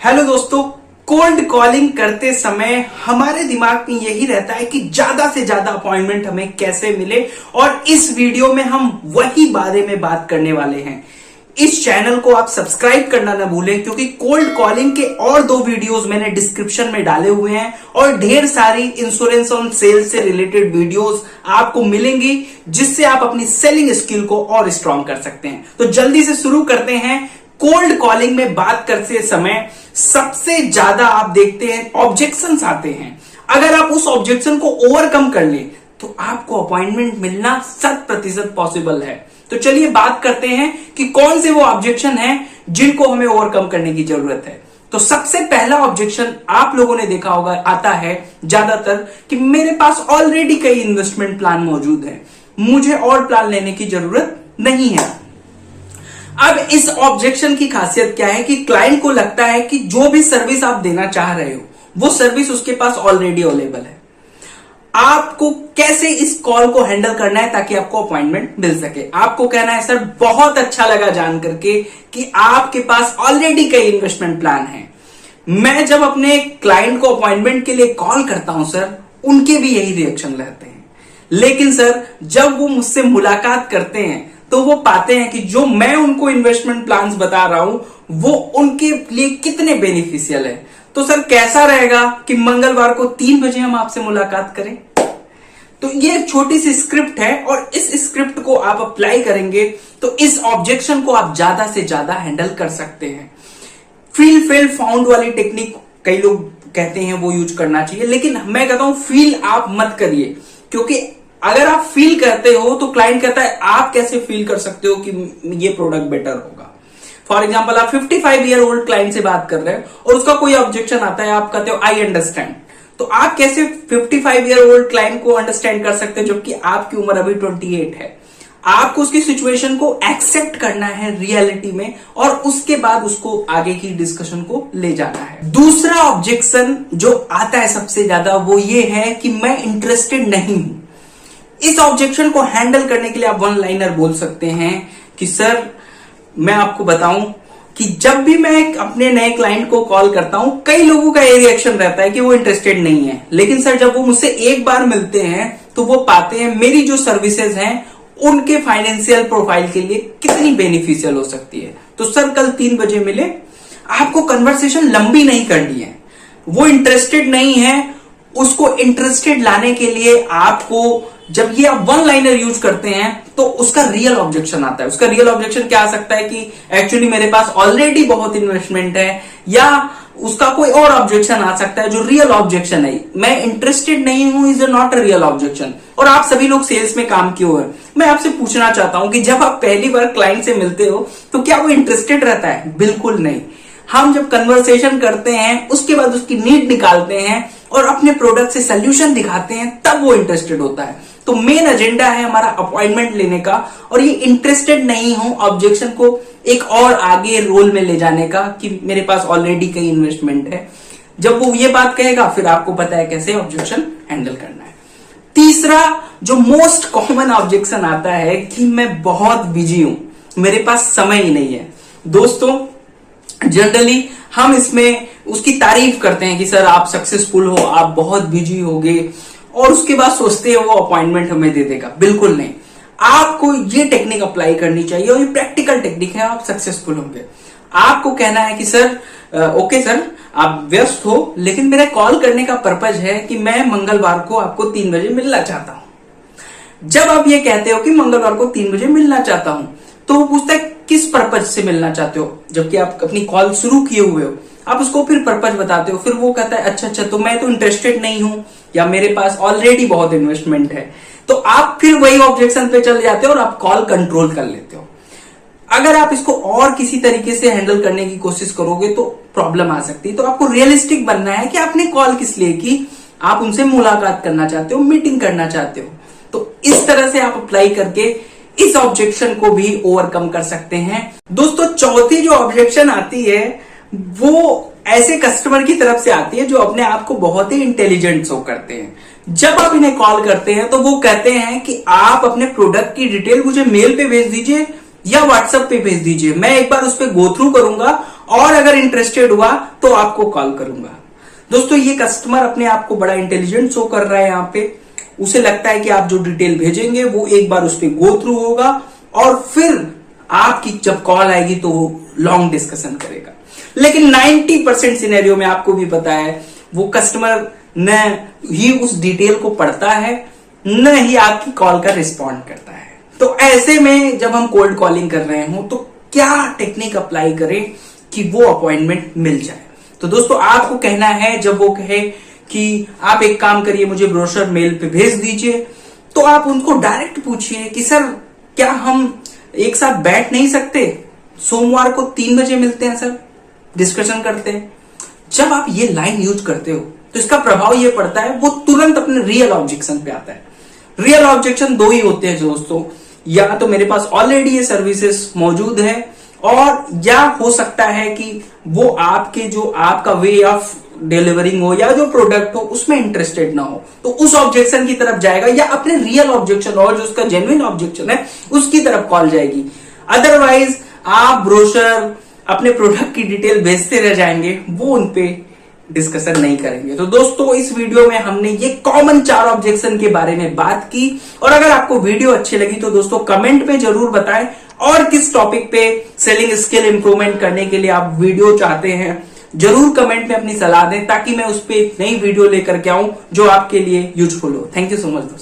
Hello दोस्तों, cold calling करते समय हमारे दिमाग में यही रहता है कि ज्यादा से ज्यादा अपॉइंटमेंट हमें कैसे मिले। और इस वीडियो में हम वही बारे में बात करने वाले हैं। इस चैनल को आप सब्सक्राइब करना ना भूलें, क्योंकि कोल्ड कॉलिंग के और 2 वीडियोस मैंने डिस्क्रिप्शन में डाले हुए हैं और ढेर सारी इंश्योरेंस ऑन सेल से रिलेटेड वीडियोस आपको मिलेंगी, जिससे आप अपनी सेलिंग स्किल को और स्ट्रांग कर सकते हैं। तो जल्दी से शुरू करते हैं। कोल्ड कॉलिंग में बात करते समय सबसे ज्यादा आप देखते हैं ऑब्जेक्शंस आते हैं। अगर आप उस ऑब्जेक्शन को ओवरकम कर ले तो आपको अपॉइंटमेंट मिलना 100% पॉसिबल है। तो चलिए बात करते हैं कि कौन से वो ऑब्जेक्शन हैं जिनको हमें ओवरकम करने की जरूरत है। तो सबसे पहला ऑब्जेक्शन आप लोगों ने देखा होगा आता है ज्यादातर कि मेरे पास ऑलरेडी कई इन्वेस्टमेंट प्लान मौजूद है, मुझे और प्लान लेने की जरूरत नहीं है। अब इस ऑब्जेक्शन की खासियत क्या है कि क्लाइंट को लगता है कि जो भी सर्विस आप देना चाह रहे हो वो सर्विस उसके पास ऑलरेडी अवेलेबल है। आपको कैसे इस कॉल को हैंडल करना है ताकि आपको अपॉइंटमेंट मिल सके। आपको कहना है सर बहुत अच्छा लगा जान करके कि आपके पास ऑलरेडी कई इन्वेस्टमेंट प्लान हैं। मैं जब अपने क्लाइंट को अपॉइंटमेंट के लिए कॉल करता हूं सर, उनके भी यही रिएक्शन रहते हैं। लेकिन सर जब वो मुझसे मुलाकात करते हैं तो वो पाते हैं कि जो मैं उनको इन्वेस्टमेंट प्लान्स बता रहा हूं वो उनके लिए कितने बेनिफिशियल है। तो सर कैसा रहेगा कि मंगलवार को 3 बजे हम आपसे मुलाकात करें। तो ये एक छोटी सी स्क्रिप्ट है और इस स्क्रिप्ट को आप अप्लाई करेंगे तो इस ऑब्जेक्शन को आप ज्यादा से ज्यादा हैंडल कर सकते हैं। फील फेल फाउंड वाली टेक्निक कई लोग कहते हैं वो यूज करना चाहिए, लेकिन मैं कहता हूं फील आप मत करिए, क्योंकि अगर आप फील करते हो तो क्लाइंट कहता है आप कैसे फील कर सकते हो कि ये प्रोडक्ट बेटर होगा। फॉर एग्जांपल आप 55 ईयर ओल्ड क्लाइंट से बात कर रहे हैं और उसका कोई ऑब्जेक्शन आता है, आप कहते हो आई अंडरस्टैंड। तो आप कैसे 55 ईयर ओल्ड क्लाइंट को अंडरस्टैंड कर सकते हो जबकि आपकी उम्र अभी 28 है। आपको उसकी सिचुएशन को एक्सेप्ट करना है रियलिटी में और उसके बाद उसको आगे की डिस्कशन को ले जाना है। दूसरा ऑब्जेक्शन जो आता है सबसे ज्यादा वो ये है कि मैं इंटरेस्टेड नहीं हूं। इस ऑब्जेक्शन को हैंडल करने के लिए आप 1 लाइनर बोल सकते हैं कि सर मैं आपको बताऊं कि जब भी मैं अपने नए क्लाइंट को कॉल करता हूं कई लोगों का ये रिएक्शन रहता है कि वो इंटरेस्टेड नहीं है, लेकिन सर जब वो मुझसे एक बार मिलते हैं तो वो पाते हैं मेरी जो सर्विसेज हैं उनके फाइनेंशियल प्रोफाइल के लिए कितनी बेनिफिशियल हो सकती है। तो सर कल 3 बजे मिले। आपको कन्वर्सेशन लंबी नहीं करनी है। वो इंटरेस्टेड नहीं है, उसको इंटरेस्टेड लाने के लिए आपको जब ये आप 1 लाइनर यूज करते हैं तो उसका रियल ऑब्जेक्शन आता है। उसका रियल ऑब्जेक्शन क्या आ सकता है कि एक्चुअली मेरे पास ऑलरेडी बहुत इन्वेस्टमेंट है, या उसका कोई और ऑब्जेक्शन आ सकता है जो रियल ऑब्जेक्शन है। मैं इंटरेस्टेड नहीं हूं is not a real objection. और आप सभी लोग सेल्स में काम किए हुए हैं, मैं आपसे पूछना चाहता हूं कि जब आप पहली बार क्लाइंट से मिलते हो तो क्या वो इंटरेस्टेड रहता है? बिल्कुल नहीं। हम जब कन्वर्सेशन करते हैं उसके बाद उसकी नीड निकालते हैं और अपने प्रोडक्ट से सोल्यूशन दिखाते हैं तब वो इंटरेस्टेड होता है। तो मेन एजेंडा है हमारा अपॉइंटमेंट लेने का और ये इंटरेस्टेड नहीं हूं ऑब्जेक्शन को एक और आगे रोल में ले जाने का कि मेरे पास ऑलरेडी कई इन्वेस्टमेंट है। जब वो ये बात कहेगा फिर आपको पता है कैसे ऑब्जेक्शन हैंडल करना है। तीसरा जो मोस्ट कॉमन ऑब्जेक्शन आता है कि मैं बहुत बिजी हूं, मेरे पास समय ही नहीं है। दोस्तों जनरली हम इसमें उसकी तारीफ करते हैं कि सर आप सक्सेसफुल हो, आप बहुत बिजी होगे, और उसके बाद सोचते हैं वो अपॉइंटमेंट हमें दे देगा। बिल्कुल नहीं। आपको ये टेक्निक अप्लाई करनी चाहिए और ये प्रैक्टिकल टेक्निक है, आप सक्सेसफुल होंगे। आपको कहना है कि सर ओके सर आप व्यस्त हो, लेकिन मेरा कॉल करने का पर्पज है कि मैं मंगलवार को आपको 3 बजे मिलना चाहता हूं। जब आप ये कहते हो कि मंगलवार को 3 बजे मिलना चाहता हूं तो वो पूछता है किस पर्पज से मिलना चाहते हो, जबकि आप अपनी कॉल शुरू किए हुए हो। आप उसको फिर पर्पज बताते हो, फिर वो कहता है अच्छा तो मैं तो इंटरेस्टेड नहीं हूं या मेरे पास ऑलरेडी बहुत इन्वेस्टमेंट है। तो आप फिर वही ऑब्जेक्शन पे चले जाते हो और आप कॉल कंट्रोल कर लेते हो। अगर आप इसको और किसी तरीके से हैंडल करने की कोशिश करोगे तो प्रॉब्लम आ सकती है। तो आपको रियलिस्टिक बनना है कि आपने कॉल किस लिए की, आप उनसे मुलाकात करना चाहते हो, मीटिंग करना चाहते हो। तो इस तरह से आप अप्लाई करके इस ऑब्जेक्शन को भी ओवरकम कर सकते हैं। दोस्तों चौथी जो ऑब्जेक्शन आती है वो ऐसे कस्टमर की तरफ से आती है जो अपने आप को बहुत ही इंटेलिजेंट शो करते हैं। जब आप इन्हें कॉल करते हैं तो वो कहते हैं कि आप अपने प्रोडक्ट की डिटेल मुझे मेल पे भेज दीजिए या व्हाट्सएप पे भेज दीजिए, मैं एक बार उस पर गो थ्रू करूंगा और अगर इंटरेस्टेड हुआ तो आपको कॉल करूंगा। दोस्तों ये कस्टमर अपने आप को बड़ा इंटेलिजेंट शो कर रहा है यहाँ पे। उसे लगता है कि आप जो डिटेल भेजेंगे वो एक बार उस पर गो थ्रू होगा और फिर आपकी जब कॉल आएगी तो वो लॉन्ग डिस्कशन करेगा। लेकिन 90% सिनेरियो में आपको भी पता है वो कस्टमर न ही उस डिटेल को पढ़ता है न ही आपकी कॉल का रिस्पॉन्ड करता है। तो ऐसे में जब हम कोल्ड कॉलिंग कर रहे हो तो क्या टेक्निक अप्लाई करें कि वो अपॉइंटमेंट मिल जाए। तो दोस्तों आपको कहना है, जब वो कहे कि आप एक काम करिए मुझे ब्रोशर मेल पे भेज दीजिए, तो आप उनको डायरेक्ट पूछिए कि सर क्या हम एक साथ बैठ नहीं सकते, सोमवार को 3 बजे मिलते हैं सर, डिस्कशन करते हैं। जब आप ये लाइन यूज करते हो तो इसका प्रभाव ये पड़ता है वो तुरंत अपने रियल ऑब्जेक्शन पे आता है। रियल ऑब्जेक्शन 2 ही होते हैं दोस्तों, या तो मेरे पास ऑलरेडी ये सर्विसेज मौजूद है और या हो सकता है कि वो आपके जो आपका वे ऑफ डिलीवरिंग हो या जो प्रोडक्ट हो उसमें इंटरेस्टेड ना हो, तो उस ऑब्जेक्शन की तरफ जाएगा, या अपने रियल ऑब्जेक्शन और जो उसका जेन्युइन ऑब्जेक्शन है उसकी तरफ कॉल जाएगी। अदरवाइज आप ब्रोशर अपने प्रोडक्ट की डिटेल भेजते रह जाएंगे, वो उनपे डिस्कशन नहीं करेंगे। तो दोस्तों इस वीडियो में हमने ये कॉमन 4 ऑब्जेक्शन के बारे में बात की, और अगर आपको वीडियो अच्छी लगी तो दोस्तों कमेंट में जरूर बताएं और किस टॉपिक पे सेलिंग स्किल इंप्रूवमेंट करने के लिए आप वीडियो चाहते हैं, जरूर कमेंट में अपनी सलाह दें ताकि मैं उस पर नई वीडियो लेकर के आऊं जो आपके लिए यूजफुल हो। थैंक यू सो मच दोस्तों।